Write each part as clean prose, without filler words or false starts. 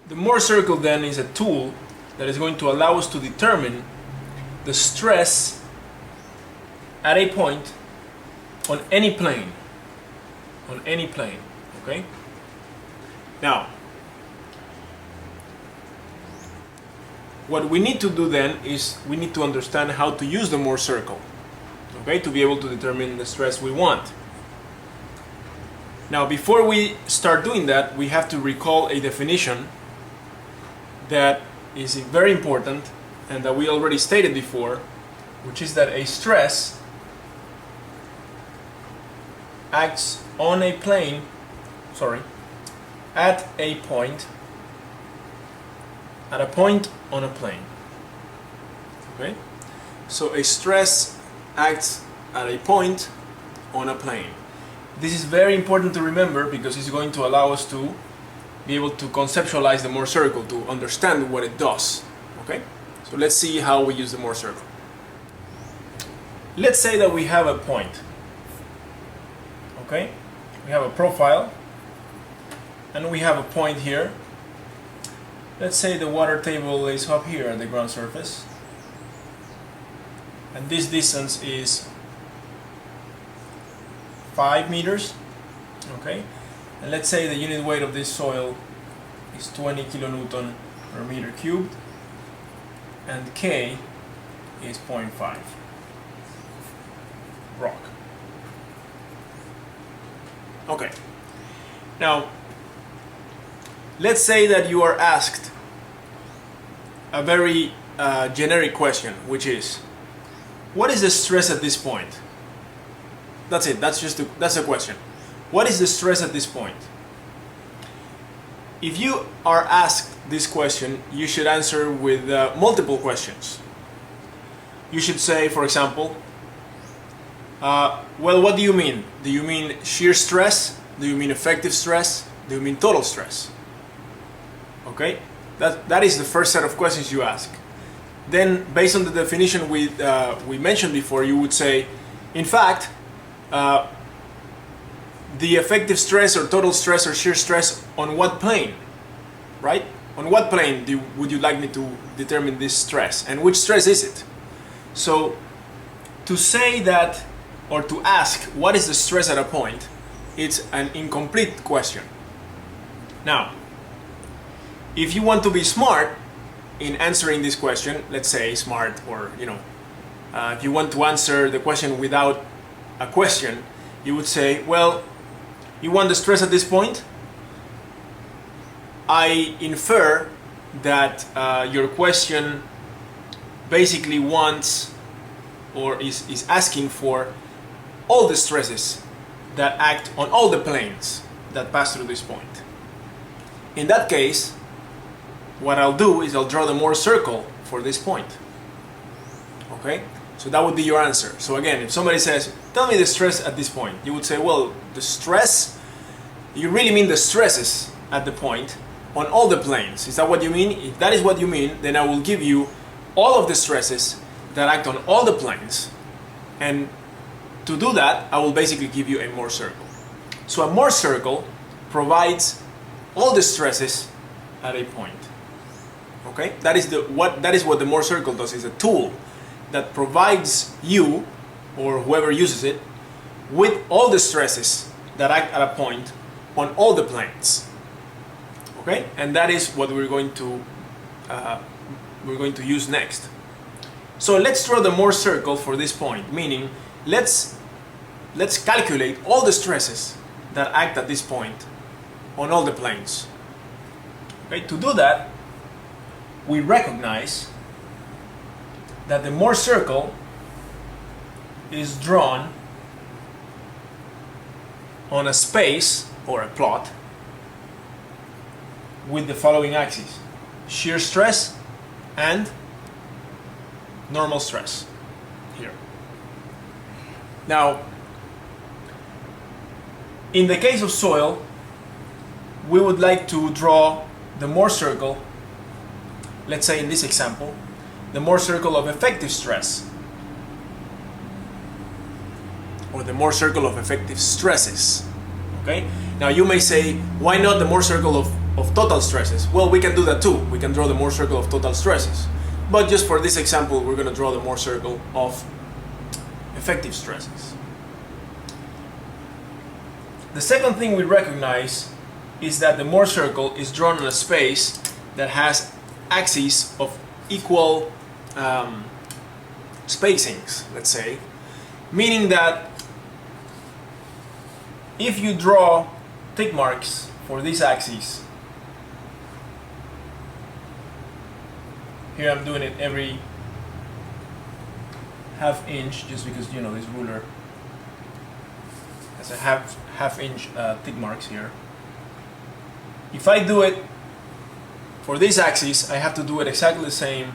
The Mohr circle then is a tool that is going to allow us to determine the stress at a point on any plane. On any plane, okay? Now, what we need to do then is we need to understand how to use the Mohr circle, okay, to be able to determine the stress we want. Now, before we start doing that, we have to recall a definition that is very important and that we already stated before, which is that a stress acts on a plane, at a point on a plane. Okay? So a stress acts at a point on a plane. This is very important to remember because it's going to allow us to be able to conceptualize the Mohr circle, to understand what it does. Okay? So let's see how we use the Mohr circle. Let's say that we have a point. Okay? We have a profile and we have a point here. Let's say the water table is up here at the ground surface, and this distance is 5 meters. Okay? And let's say the unit weight of this soil is 20 kilonewton per meter cubed, and K is 0.5 rock. Okay. Now, let's say that you are asked a very generic question, which is, what is the stress at this point? That's it. That's a question. What is the stress at this point? If you are asked this question, you should answer with multiple questions. You should say, for example, well, what do you mean? Do you mean shear stress? Do you mean effective stress? Do you mean total stress? Okay? That is the first set of questions you ask. Then, based on the definition we mentioned before, you would say, in fact, the effective stress or total stress or shear stress on what plane, right? On what plane would you like me to determine this stress, and which stress is it? So to say that, or to ask what is the stress at a point, it's an incomplete question. Now, if you want to be smart in answering this question, let's say smart, or if you want to answer the question without a question, you would say, well, you want the stress at this point? I infer that your question basically wants or is asking for all the stresses that act on all the planes that pass through this point. In that case, what I'll do is I'll draw the Mohr circle for this point. Okay? So that would be your answer. So again, if somebody says, tell me the stress at this point, you would say, well, the stress, you really mean the stresses at the point on all the planes. Is that what you mean? If that is what you mean, then I will give you all of the stresses that act on all the planes. And to do that, I will basically give you a Mohr circle. So a Mohr circle provides all the stresses at a point. Okay? That is what the Mohr circle does. It's a tool that provides you, or whoever uses it, with all the stresses that act at a point on all the planes. Okay? And that is what we're going to use next. So let's draw the Mohr circle for this point, meaning let's calculate all the stresses that act at this point on all the planes. Okay? To do that, we recognize that the Mohr circle is drawn on a space or a plot with the following axes: shear stress and normal stress here. Now, in the case of soil, we would like to draw the Mohr circle, let's say in this example, the Mohr circle of effective stress, or the Mohr circle of effective stresses. Okay? Now you may say, why not the Mohr circle of of total stresses. Well, we can do that too. We can draw the Mohr circle of total stresses. But just for this example, we're going to draw the Mohr circle of effective stresses. The second thing we recognize is that the Mohr circle is drawn on a space that has axes of equal spacings, let's say, meaning that if you draw tick marks for these axes, here I'm doing it every half inch just because, you know, this ruler has a half inch tick marks here. If I do it for this axis, I have to do it exactly the same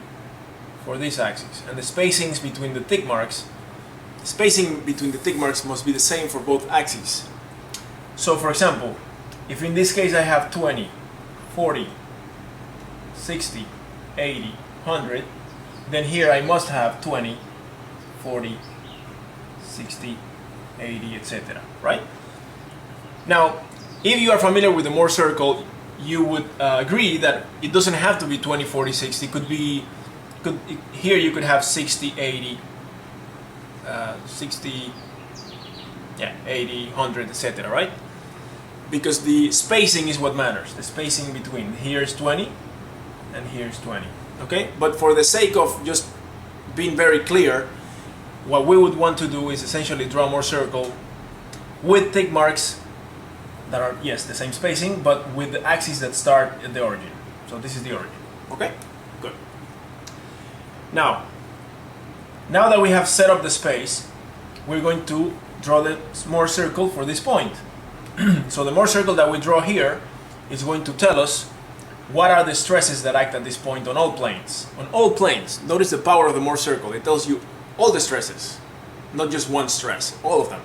for this axis, and the spacings between the tick marks, must be the same for both axes. So for example, if in this case I have 20, 40, 60, 80, 100, then here I must have 20, 40, 60, 80, etc. Right? Now, if you are familiar with the Mohr circle, you would agree that it doesn't have to be 20, 40, 60. Here you could have 60, 80, 80, 100, etc. Right? Because the spacing is what matters. The spacing between here is 20 and here is 20. Okay? But for the sake of just being very clear, what we would want to do is essentially draw a Mohr circle with tick marks that are, yes, the same spacing, but with the axes that start at the origin. So this is the origin. Okay? Good. Now that we have set up the space, we're going to draw the Mohr circle for this point. So the Mohr circle that we draw here is going to tell us what are the stresses that act at this point on all planes. On all planes. Notice the power of the Mohr circle. It tells you all the stresses, not just one stress, all of them.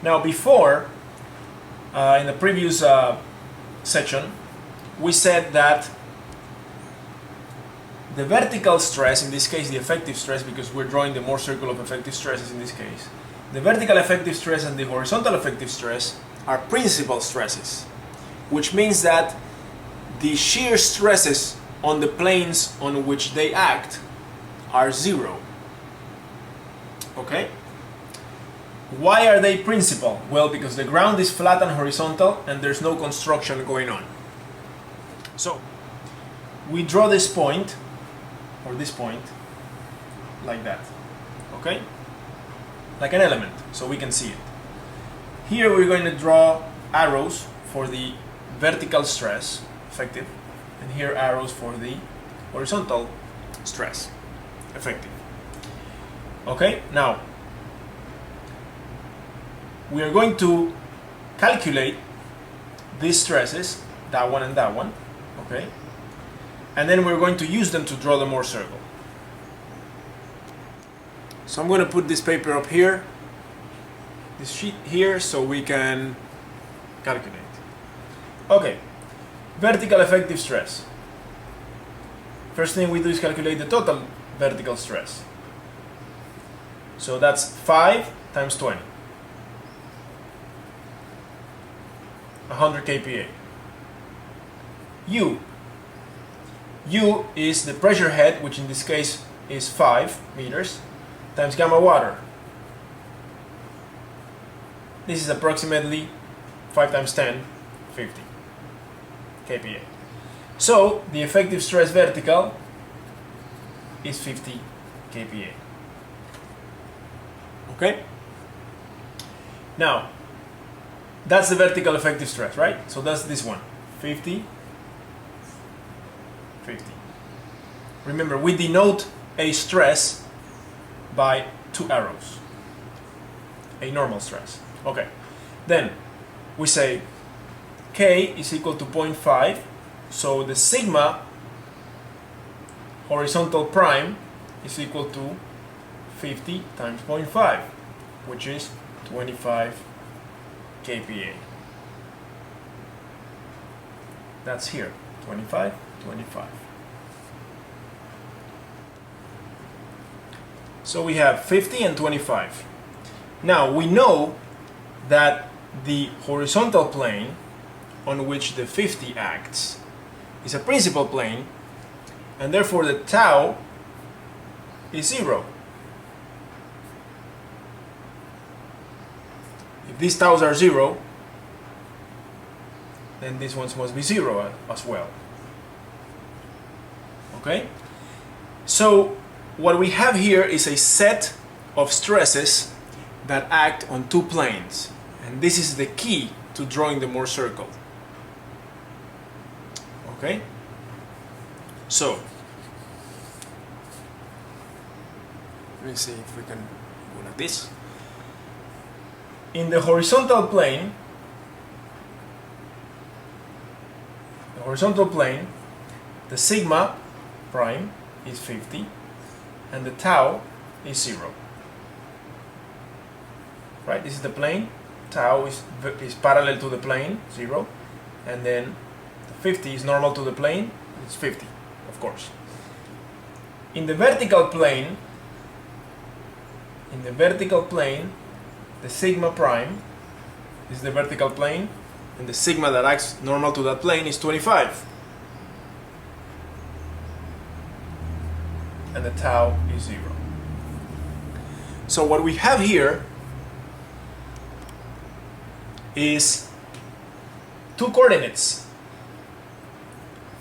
Now before, in the previous section, we said that the vertical stress, in this case the effective stress, because we're drawing the Mohr circle of effective stresses in this case, the vertical effective stress and the horizontal effective stress are principal stresses, which means that the shear stresses on the planes on which they act are zero. Okay? Why are they principal? Well, because the ground is flat and horizontal and there's no construction going on. So, we draw this point, or this point, like that. Okay? Like an element, so we can see it. Here we're going to draw arrows for the vertical stress, effective, and here arrows for the horizontal stress, effective. Okay, now we are going to calculate these stresses, that one and that one, okay, and then we're going to use them to draw the Mohr circle. So I'm going to put this paper up here, this sheet here, so we can calculate. Okay, vertical effective stress. First thing we do is calculate the total vertical stress. So that's 5 times 20. 100 kPa. U is the pressure head, which in this case is 5 meters, times gamma water. This is approximately 5 times 10, 50 kPa. So the effective stress vertical is 50 kPa. Okay? Now, that's the vertical effective stress, right? So that's this one, 50, 50. Remember, we denote a stress by 2 arrows, a normal stress. Okay, then we say K is equal to 0.5, so the sigma horizontal prime is equal to 50 times 0.5, which is 25 kPa. That's here, 25, 25. So we have 50 and 25. Now we know that the horizontal plane on which the 50 acts is a principal plane, and therefore the tau is 0. If these taus are 0, then these ones must be 0 as well. Okay? So what we have here is a set of stresses that act on two planes, and this is the key to drawing the Mohr circle. Okay? So let me see if we can go like this. In the horizontal plane, the sigma prime is 50 and the tau is 0. Right? This is the plane. Tau is parallel to the plane, 0, and then the 50 is normal to the plane. It's 50, of course. In the vertical plane, the sigma prime is the vertical plane, and the sigma that acts normal to that plane is 25. And the tau is 0. So what we have here is two coordinates,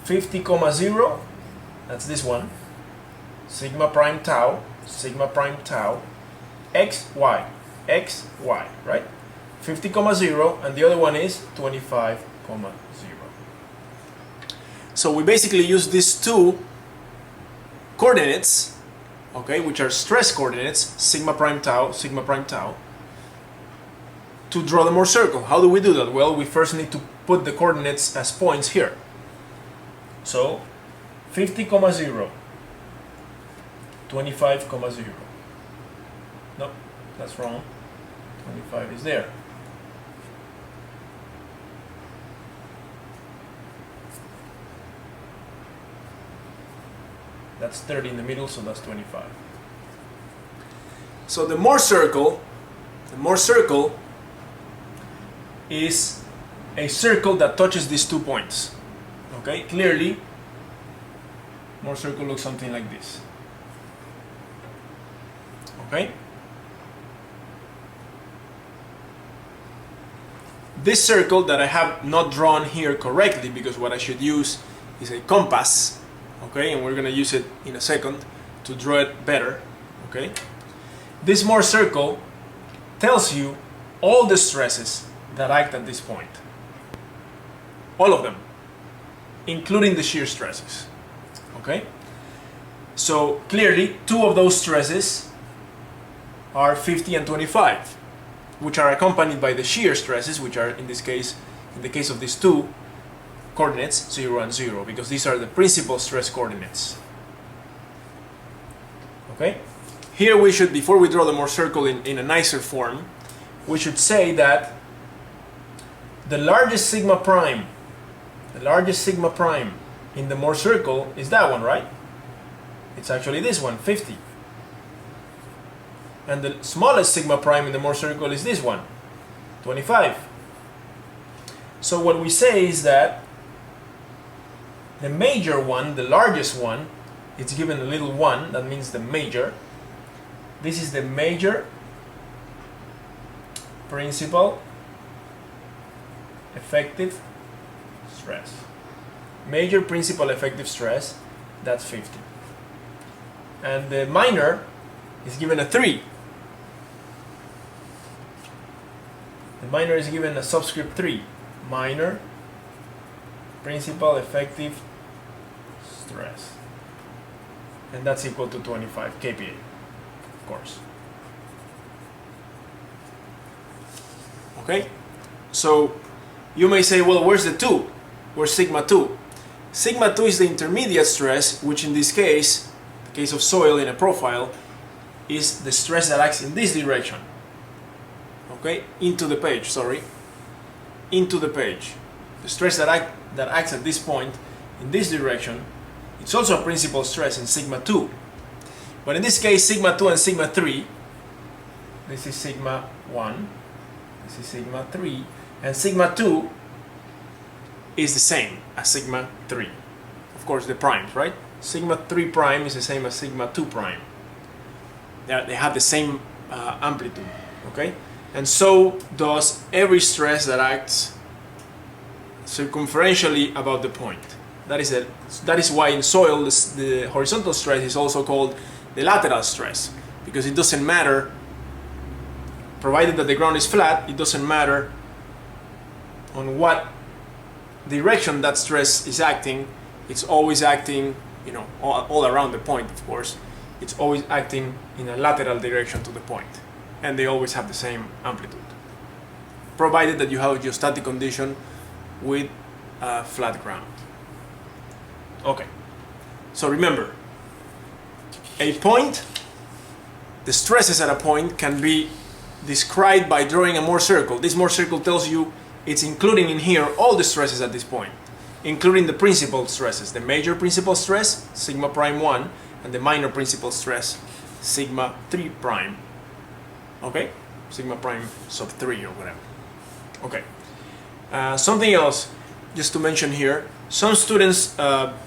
50,0, that's this one, sigma prime tau, x, y, right? 50,0, and the other one is 25,0. So we basically use these two coordinates, okay, which are stress coordinates, sigma prime tau, to draw the Mohr circle. How do we do that? Well, we first need to put the coordinates as points here. So 50,0, 25,0. No, that's wrong. 25 is there. That's 30 in the middle, so that's 25. So the Mohr circle is a circle that touches these 2 points. Okay, clearly, Mohr circle looks something like this. Okay? This circle that I have not drawn here correctly, because what I should use is a compass, okay, and we're going to use it in a second to draw it better, okay? This Mohr circle tells you all the stresses that act at this point. All of them, including the shear stresses, okay? So clearly, 2 of those stresses are 50 and 25, which are accompanied by the shear stresses, which are in this case, in the case of these 2 coordinates, 0 and 0, because these are the principal stress coordinates. Okay? Here we should, before we draw the Mohr circle in a nicer form, we should say that the largest sigma prime in the Mohr circle is that one, right? It's actually this one, 50. And the smallest sigma prime in the Mohr circle is this one, 25. So what we say is that the major one, the largest one, it's given a little 1, that means the major. This is the major principal effective stress. Major principal effective stress, that's 50. And the minor is given a 3. The minor is given a subscript 3. Minor principal effective stress. And that's equal to 25 kPa, of course. Okay? So you may say, well, where's the 2? Where's sigma 2? Sigma 2 is the intermediate stress, which in this case, the case of soil in a profile, is the stress that acts in this direction. Okay? Into the page, sorry. Into the page. The stress that acts at this point in this direction, it's also a principal stress in sigma 2. But in this case, sigma 2 and sigma 3, this is sigma 1, this is sigma 3, and sigma 2 is the same as sigma 3. Of course, the primes, right? Sigma 3 prime is the same as sigma 2 prime. They have the same amplitude, okay? And so does every stress that acts circumferentially about the point. That is why in soil the horizontal stress is also called the lateral stress, because it doesn't matter, provided that the ground is flat, it doesn't matter on what direction that stress is acting. It's always acting, you know, all around the point, of course. It's always acting in a lateral direction to the point, and they always have the same amplitude, provided that you have a geostatic condition with a flat ground. Okay, so remember, a point, the stresses at a point can be described by drawing a Mohr circle. This Mohr circle tells you it's including in here all the stresses at this point, including the principal stresses, the major principal stress, sigma prime 1, and the minor principal stress, sigma 3 prime. Okay, sigma prime sub 3 or whatever. Okay, something else just to mention here. Some students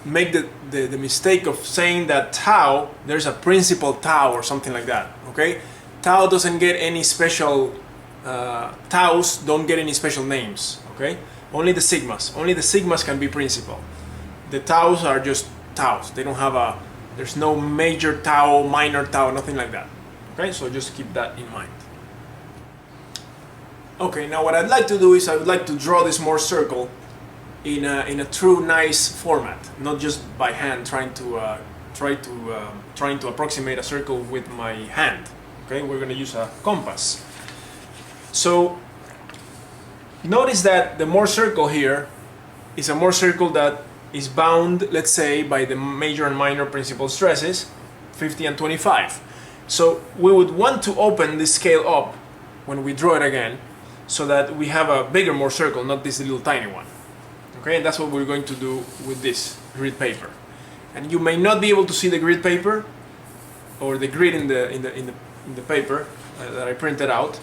make the mistake of saying that tau, there's a principal tau or something like that. Okay, tau doesn't get any special, taus don't get any special names. Okay, only the sigmas can be principal. The taus are just taus. They don't have a, there's no major tau, minor tau, nothing like that. Okay, so just keep that in mind. Okay, now what I'd like to do is I would like to draw this Mohr circle in a true nice format, not just by hand trying to approximate a circle with my hand. Okay, we're going to use a compass. So notice that the Mohr circle here is a Mohr circle that is bound, let's say, by the major and minor principal stresses, 50 and 25. So we would want to open this scale up when we draw it again, so that we have a bigger Mohr circle, not this little tiny one. Okay, and that's what we're going to do with this grid paper. And you may not be able to see the grid paper or the grid in the paper that I printed out,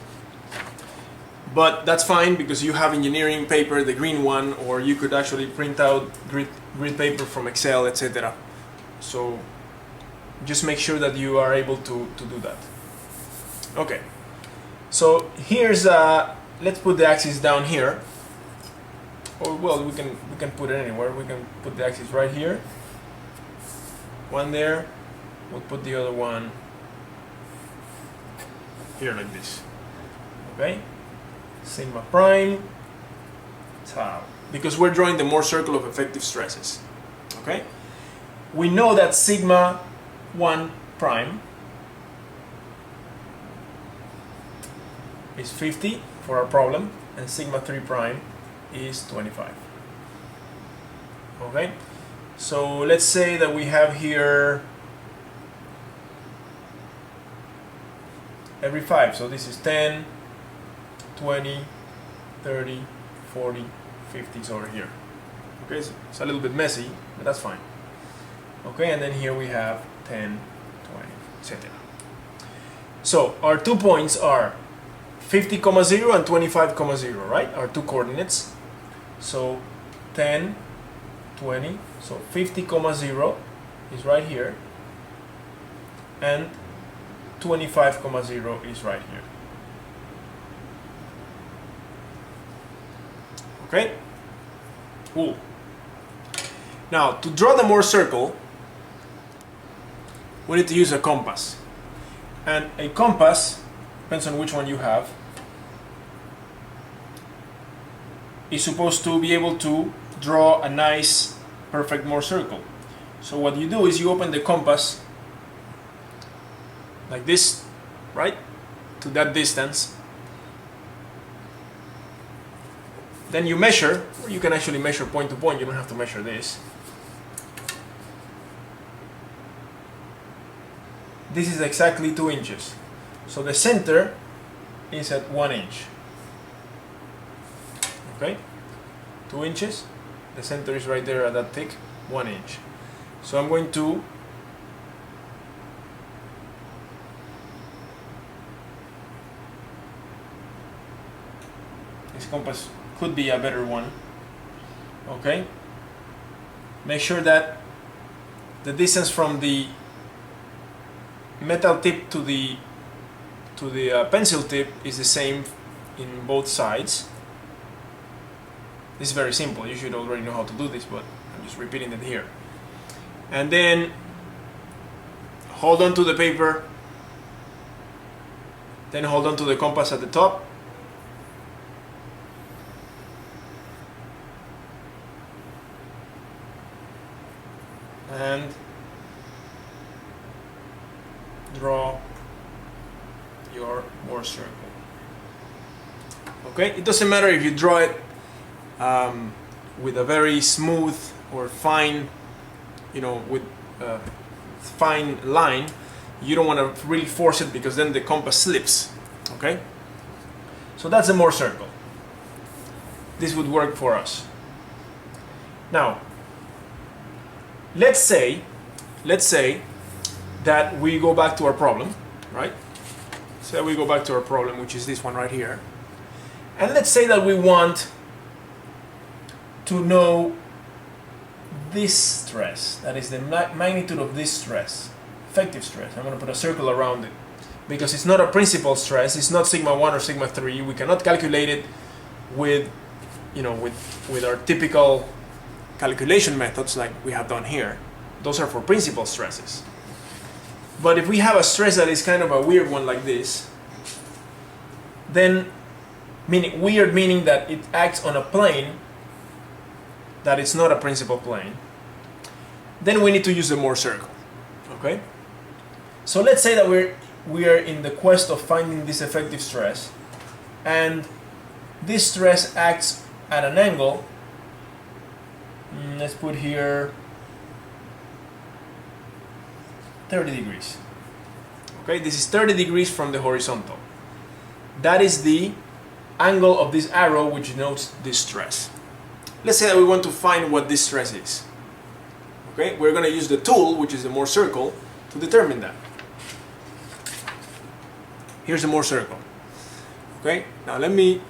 but that's fine because you have engineering paper, the green one, or you could actually print out grid paper from Excel, etc. So just make sure that you are able to do that. Okay, so here's let's put the axis down here. Or well, we can put it anywhere. We can put the axis right here. One there. We'll put the other one here like this. Okay? Sigma prime tau. Because we're drawing the Mohr circle of effective stresses. Okay? We know that sigma 1 prime is 50 for our problem, and sigma 3 prime is 25. Okay, so let's say that we have here every 5, so this is 10, 20, 30, 40, 50 is over here. Okay, so it's a little bit messy, but that's fine. Okay, and then here we have 10, 20, etc. So our 2 points are 50, 0 and 25, 0, right? Our 2 coordinates. So 10, 20, so 50, 0 is right here, and 25, 0 is right here. Okay? Cool. Now, to draw the Mohr circle, we need to use a compass. And a compass, depends on which one you have, is supposed to be able to draw a nice, perfect Mohr circle. So what you do is you open the compass like this, right, to that distance. Then you measure, or you can actually measure point to point, you don't have to measure this. This is exactly 2 inches. So the center is at 1 inch. Okay, 2 inches, the center is right there at that thick, 1 inch. So I'm going to this compass could be a better one. Okay, make sure that the distance from the metal tip to the pencil tip is the same in both sides. This is very simple. You should already know how to do this, but I'm just repeating it here. And then hold on to the paper, then hold on to the compass at the top, and draw your Mohr circle. Okay, it doesn't matter if you draw it with a very smooth or fine, with a fine line. You don't want to really force it, because then the compass slips. Okay, so that's the Mohr circle. This would work for us. Now, let's say that we go back to our problem, right? So we go back to our problem, which is this one right here. And let's say that we want to know this stress, that is the magnitude of this stress, effective stress. I'm going to put a circle around it, because it's not a principal stress, it's not sigma 1 or sigma 3. We cannot calculate it with, with our typical calculation methods like we have done here. Those are for principal stresses. But if we have a stress that is kind of a weird one like this, then meaning that it acts on a plane that is not a principal plane, then we need to use the Mohr circle. Okay? So let's say that we are in the quest of finding this effective stress, and this stress acts at an angle. Let's put here 30 degrees. Okay, this is 30 degrees from the horizontal. That is the angle of this arrow which denotes this stress. Let's say that we want to find what this stress is. Okay, we're going to use the tool, which is the Mohr circle, to determine that. Here's the Mohr circle. Okay, now let me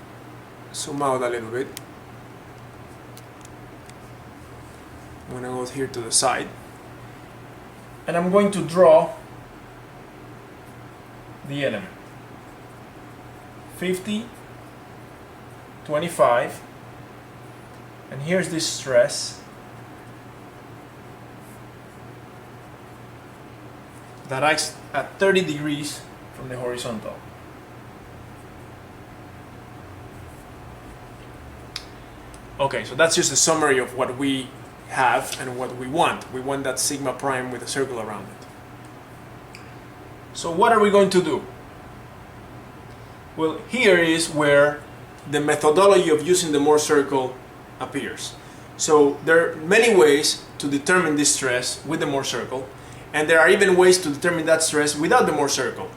zoom out a little bit. I'm going to go here to the side, and I'm going to draw the element. 50, 25, and here's this stress that acts at 30 degrees from the horizontal. Okay, so that's just a summary of what we have and what we want. We want that sigma prime with a circle around it. So what are we going to do? Well, here is where the methodology of using the Mohr circle appears. So there are many ways to determine this stress with the Mohr circle, and there are even ways to determine that stress without the Mohr circle,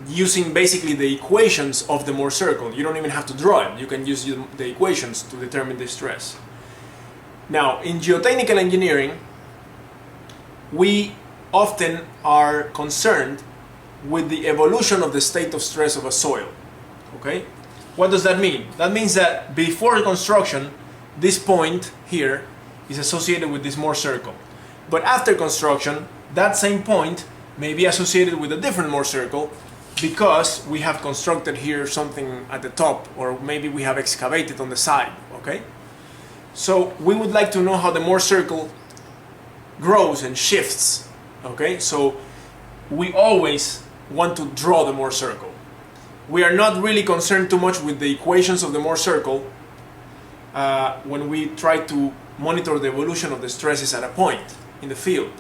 using basically the equations of the Mohr circle. You don't even have to draw it. You can use the equations to determine the stress. Now, in geotechnical engineering, we often are concerned with the evolution of the state of stress of a soil. Okay? What does that mean? That means that before construction, this point here is associated with this Mohr circle. But after construction, that same point may be associated with a different Mohr circle, because we have constructed here something at the top, or maybe we have excavated on the side. Okay? So we would like to know how the Mohr circle grows and shifts. Okay? So we always want to draw the Mohr circle. We are not really concerned too much with the equations of the Mohr circle when we try to monitor the evolution of the stresses at a point in the field.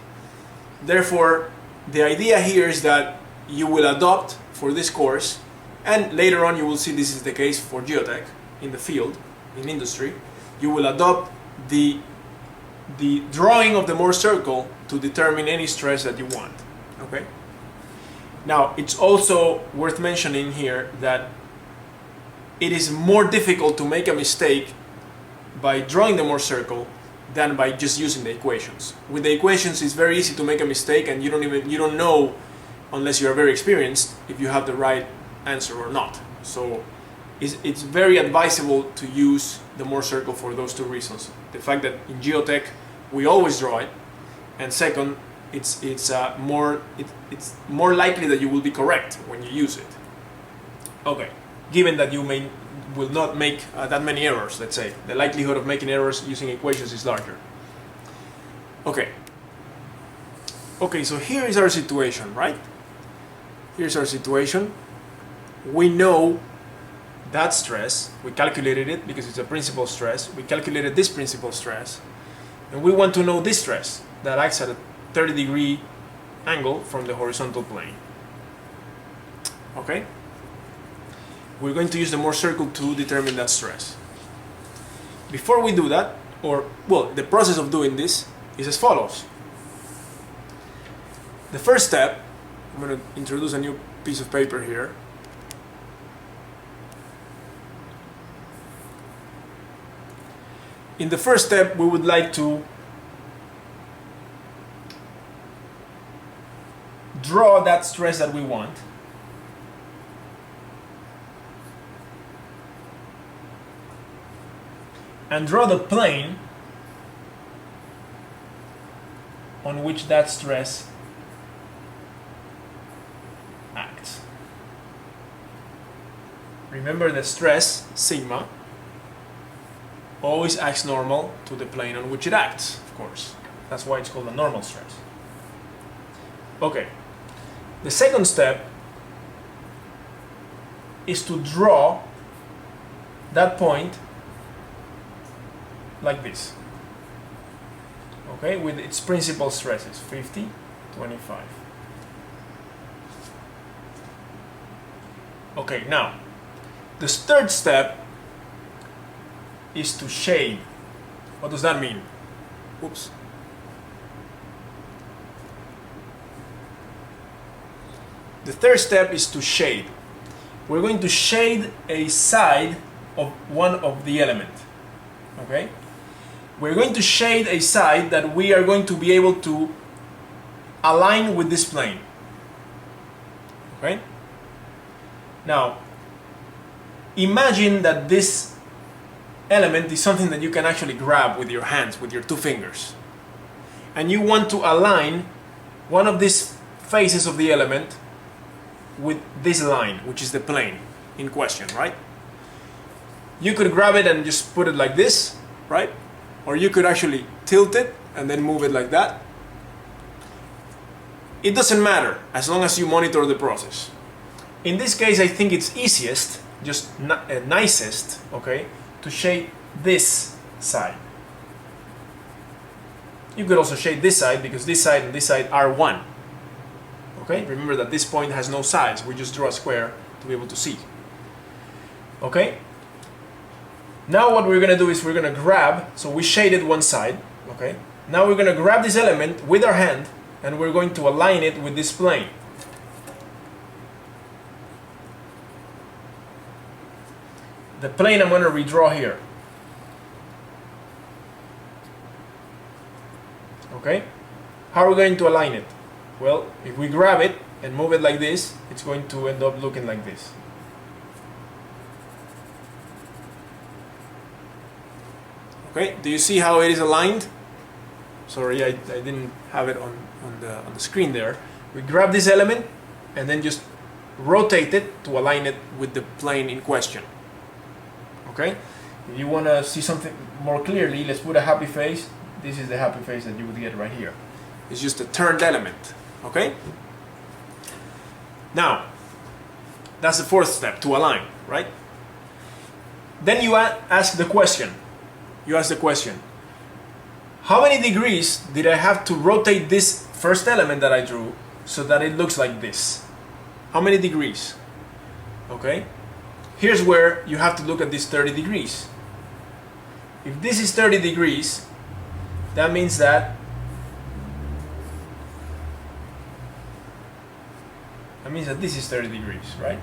Therefore, the idea here is that you will adopt for this course, and later on you will see this is the case for geotech in the field, in industry, you will adopt the drawing of the Mohr circle to determine any stress that you want. Okay? Now, it's also worth mentioning here that it is more difficult to make a mistake by drawing the Mohr circle than by just using the equations. With the equations, it's very easy to make a mistake, and you don't know, unless you are very experienced, if you have the right answer or not. So it's very advisable to use the Mohr circle for those two reasons. The fact that in geotech we always draw it, and second, it's more likely that you will be correct when you use it. Okay, given that you will not make that many errors, let's say, the likelihood of making errors using equations is larger. Okay. Okay, so here is our situation, right? Here's our situation. We know that stress, we calculated it because it's a principal stress. We calculated this principal stress, and we want to know this stress that acts at a 30-degree angle from the horizontal plane. Okay? We're going to use the Mohr circle to determine that stress. Before we do that, the process of doing this is as follows. The first step, I'm going to introduce a new piece of paper here. In the first step, we would like to draw that stress that we want. And draw the plane on which that stress acts. Remember the stress, sigma, always acts normal to the plane on which it acts, of course. That's why it's called a normal stress. Okay. The second step is to draw that point like this. Okay, with its principal stresses, 50, 25. Okay, now, the third step is to shade. What does that mean? Oops. The third step is to shade. We're going to shade a side of one of the element. Okay? We're going to shade a side that we are going to be able to align with this plane. Okay? Now, imagine that this element is something that you can actually grab with your hands, with your two fingers. And you want to align one of these faces of the element with this line, which is the plane in question, right? You could grab it and just put it like this, right? Or you could actually tilt it and then move it like that. It doesn't matter as long as you monitor the process. In this case, I think it's easiest, just nicest, okay, to shade this side. You could also shade this side because this side and this side are one. Okay, remember that this point has no sides. We just draw a square to be able to see. Okay. Now what we're going to do is we're going to grab, so we shaded one side, okay? Now we're going to grab this element with our hand and we're going to align it with this plane. The plane I'm going to redraw here. Okay? How are we going to align it? Well, if we grab it and move it like this, it's going to end up looking like this. Okay, do you see how it is aligned? Sorry, I didn't have it on the screen there. We grab this element and then just rotate it to align it with the plane in question. Okay, if you want to see something more clearly, let's put a happy face. This is the happy face that you would get right here. It's just a turned element. Okay? Now, that's the fourth step, to align, right? Then you ask the question. You ask the question, how many degrees did I have to rotate this first element that I drew so that it looks like this? How many degrees? Okay? Here's where you have to look at this 30 degrees. If this is 30 degrees, that means that this is 30 degrees, right?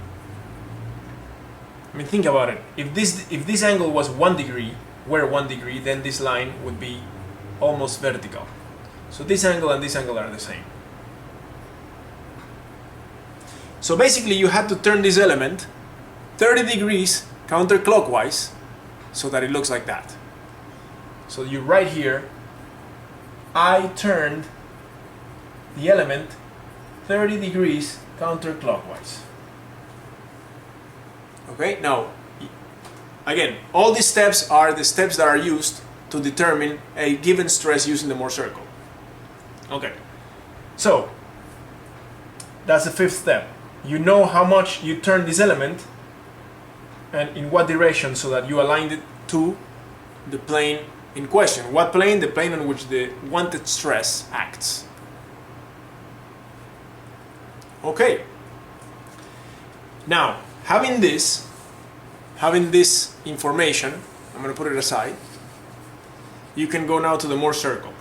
I mean, think about it. If this angle was 1 degree, were 1 degree, then this line would be almost vertical. So this angle and this angle are the same. So basically you had to turn this element 30 degrees counterclockwise so that it looks like that. So you write here, I turned the element 30 degrees counterclockwise. Okay, now again, all these steps are the steps that are used to determine a given stress using the Mohr circle. Okay, so that's the fifth step. You know how much you turn this element and in what direction so that you aligned it to the plane in question. What plane? The plane on which the wanted stress acts. Okay. Now, having this information, I'm going to put it aside. You can go now to the Mohr circle.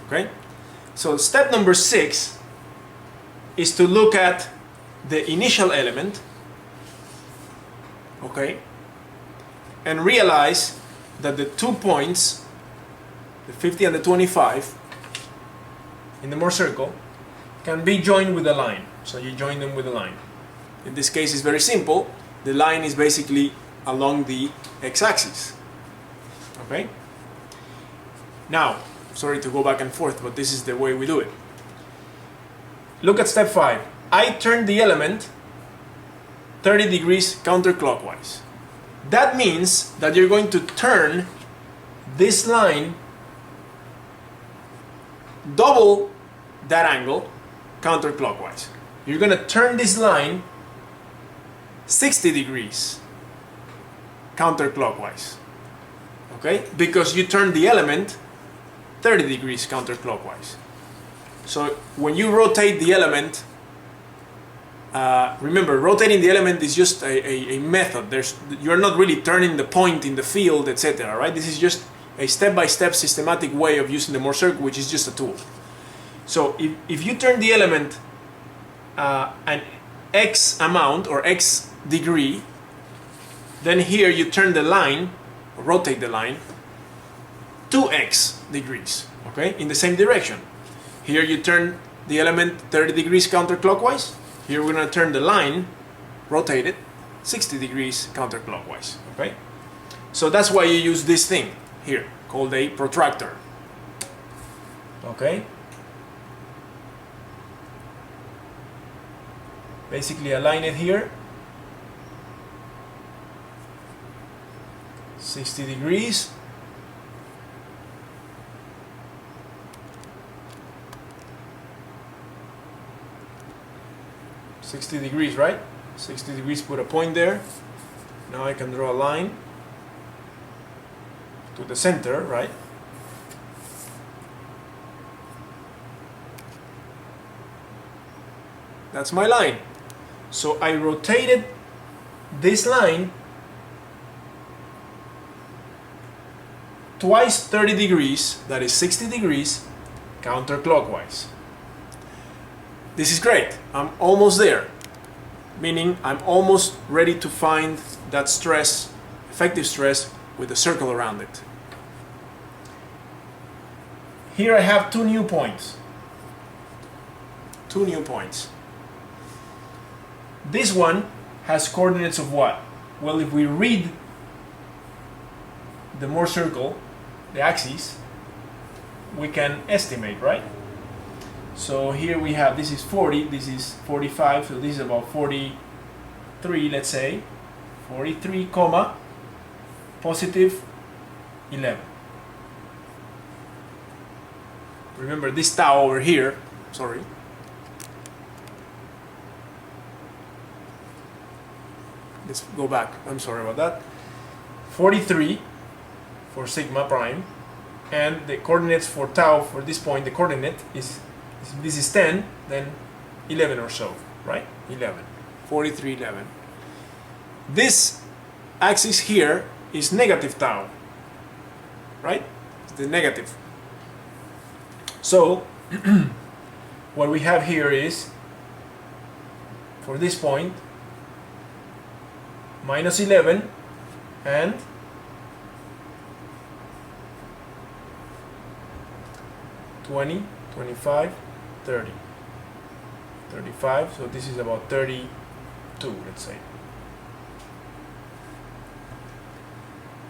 Okay? So step number 6 is to look at the initial element, okay, and realize that the 2 points, the 50 and the 25, in the Mohr circle, can be joined with a line. So you join them with a line. In this case, it's very simple. The line is basically along the x-axis. Okay? Now, sorry to go back and forth, but this is the way we do it. Look at step 5. I turned the element 30 degrees counterclockwise. That means that you're going to turn this line double that angle counterclockwise. You're going to turn this line 60 degrees counterclockwise. Okay? Because you turn the element 30 degrees counterclockwise. So when you rotate the element, remember, rotating the element is just a method. You're not really turning the point in the field, etc. Right? This is just a step-by-step systematic way of using the Mohr circle, which is just a tool. So if you turn the element an x amount or x degree, then here you turn the line, or rotate the line, 2x degrees, okay, in the same direction. Here you turn the element 30 degrees counterclockwise. Here we're going to turn the line, rotate it, 60 degrees counterclockwise, okay? So that's why you use this thing here, called a protractor, okay? Basically align it here, 60 degrees. $60 degrees, right? 60 degrees, put a point there. Now I can draw a line to the center, right? That's my line. So I rotated this line twice 30 degrees, that is 60 degrees, counterclockwise. This is great. I'm almost there, meaning I'm almost ready to find that stress, effective stress, with a circle around it. Here I have 2 new points. 2 new points. This one has coordinates of what? Well, if we read the Mohr circle, the axis, we can estimate, right? So here we have, this is 40, this is 45, so this is about 43, let's say. 43, comma, positive 11. Remember this tau over here, sorry. Let's go back, I'm sorry about that. 43 for sigma prime, and the coordinates for tau for this point, the coordinate is, this is 10, then 11 or so, right? 11, 43, 11. This axis here is negative tau, right? It's the negative. So what we have here is, for this point, minus 11 and 20, 25, 30, 35, so this is about 32, let's say.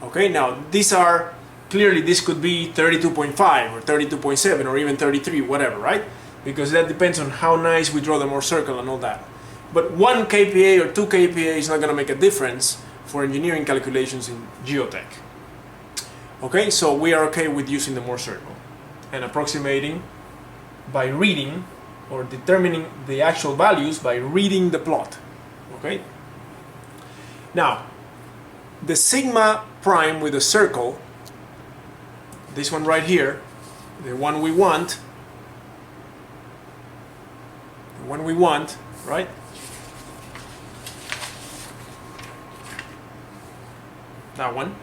Okay, now these are, clearly this could be 32.5 or 32.7 or even 33, whatever, right? Because that depends on how nice we draw the Mohr circle and all that. But 1 kPa or 2 kPa is not going to make a difference for engineering calculations in geotech. Okay, so we are okay with using the Mohr circle and approximating by reading or determining the actual values by reading the plot. Okay. Now, the sigma prime with a circle, this one right here, the one we want, right? That one.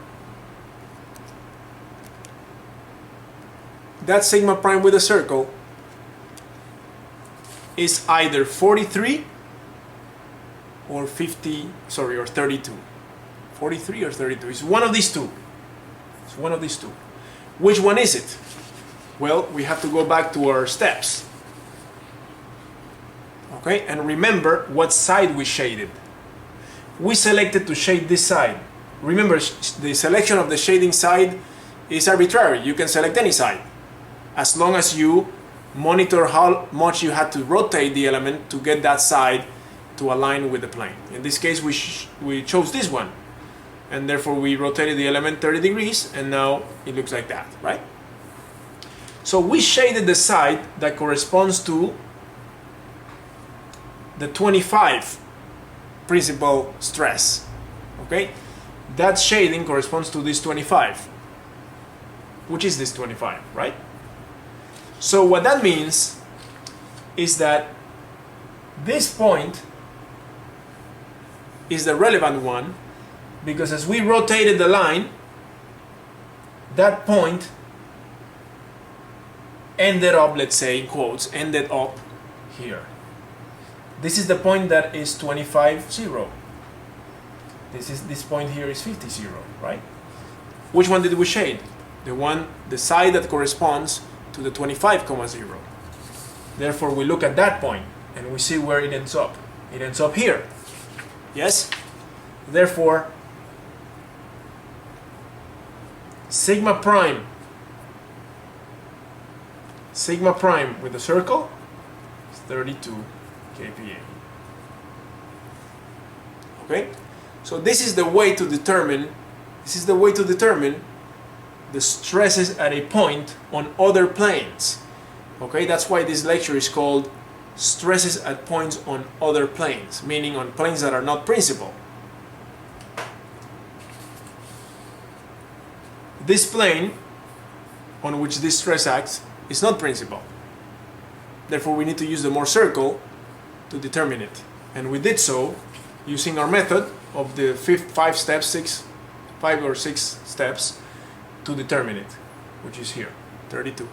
That sigma prime with a circle is either 43 or 50, sorry, or 32. 43 or 32. It's one of these two. It's one of these two. Which one is it? Well, we have to go back to our steps. Okay, and remember what side we shaded. We selected to shade this side. Remember, the selection of the shading side is arbitrary. You can select any side, as long as you monitor how much you had to rotate the element to get that side to align with the plane. In this case, we chose this one, and therefore we rotated the element 30 degrees, and now it looks like that, right? So we shaded the side that corresponds to the 25 principal stress. Okay, that shading corresponds to this 25, which is this 25, right? So what that means is that this point is the relevant one, because as we rotated the line, that point ended up, let's say in quotes, ended up here. This is the point that is 25, 0. This point here is 50, 0, right? Which one did we shade? The side that corresponds to the 25,0. Therefore, we look at that point and we see where it ends up. It ends up here. Yes? Therefore, sigma prime with the circle is 32 kPa. Okay? So this is the way to determine the stresses at a point on other planes. Okay, that's why this lecture is called stresses at points on other planes, meaning on planes that are not principal. This plane on which this stress acts is not principal. Therefore, we need to use the Mohr circle to determine it. And we did so using our method of the 5 or 6 steps to determine it, which is here, 32.